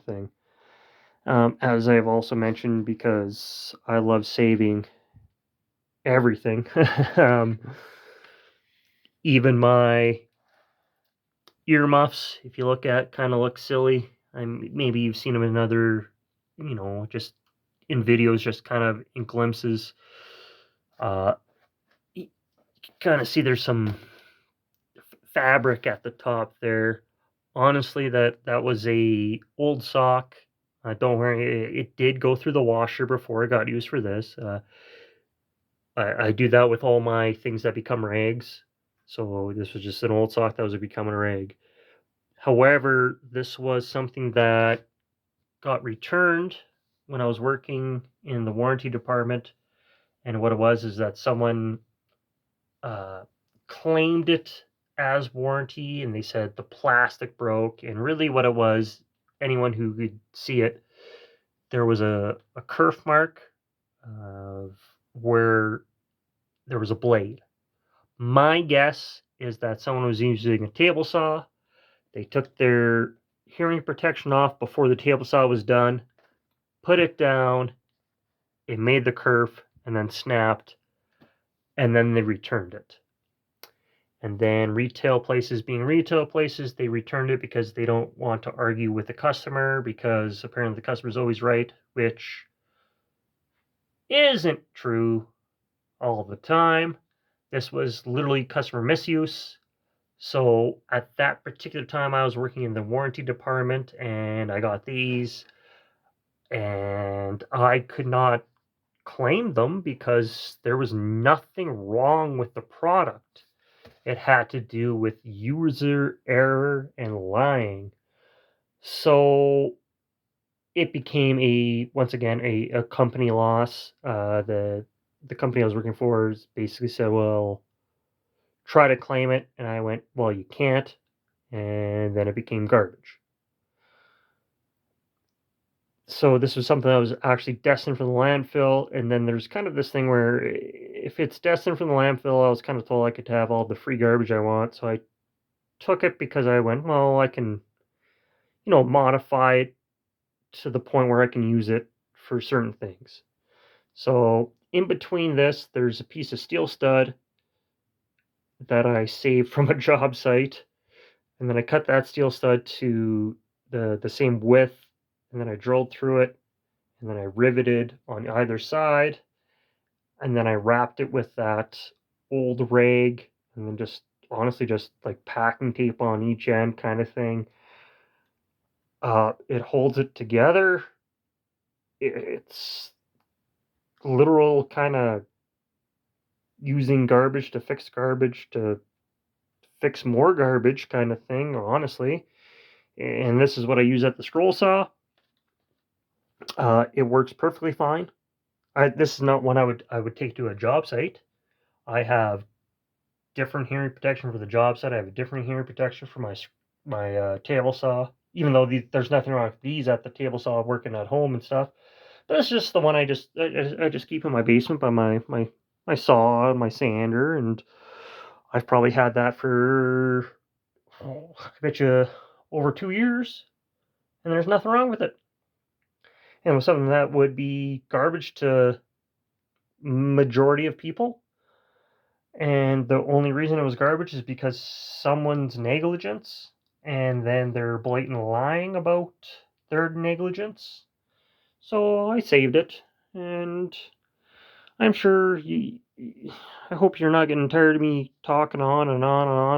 thing. As I've also mentioned, because I love saving everything, um, even my earmuffs, if you look at, kind of look silly. Maybe you've seen them in other, just in videos, just kind of in glimpses. Uh, you kind of see there's some fabric at the top there. Honestly, that was a old sock. Don't worry, it did go through the washer before it got used for this. I do that with all my things that become rags. So this was just an old sock that was becoming a rag. However, this was something that got returned when I was working in the warranty department. And what it was is that someone uh, claimed it as warranty, and they said the plastic broke. And really, what it was, anyone who could see it, there was a kerf mark of where there was a blade. My guess is that someone was using a table saw. They took their hearing protection off before the table saw was done, put it down, it made the kerf, and then snapped, and then they returned it. And then retail places being retail places, they returned it because they don't want to argue with the customer, because apparently the customer's always right, which isn't true all the time. This was literally customer misuse. So at that particular time, I was working in the warranty department, and I got these, and I could not claim them because there was nothing wrong with the product. It had to do with user error and lying. So it became once again a company loss. The company I was working for basically said, well, try to claim it. And I went, well, you can't. And then it became garbage. So this was something that was actually destined for the landfill. And then there's kind of this thing where if it's destined for the landfill, I was kind of told I could have all the free garbage I want. So I took it because I went, well, I can, modify it to the point where I can use it for certain things. So in between this, there's a piece of steel stud that I saved from a job site. And then I cut that steel stud to the same width. And then I drilled through it. And then I riveted on either side. And then I wrapped it with that old rag. And then just honestly, just like packing tape on each end kind of thing. It holds it together. It's literal kind of using garbage to fix garbage to fix more garbage kind of thing, honestly. And this is what I use at the scroll saw. It works perfectly fine. This is not one I would take to a job site. I have different hearing protection for the job site. I have a different hearing protection for my table saw. Even though there's nothing wrong with these at the table saw working at home and stuff, but it's just the one I just keep in my basement by my saw and my sander, and I've probably had that for I bet you over 2 years, and there's nothing wrong with it. And it was something that would be garbage to majority of people, and the only reason it was garbage is because someone's negligence, and then they're blatant lying about their negligence. So I saved it, and I'm sure I hope you're not getting tired of me talking on and on and on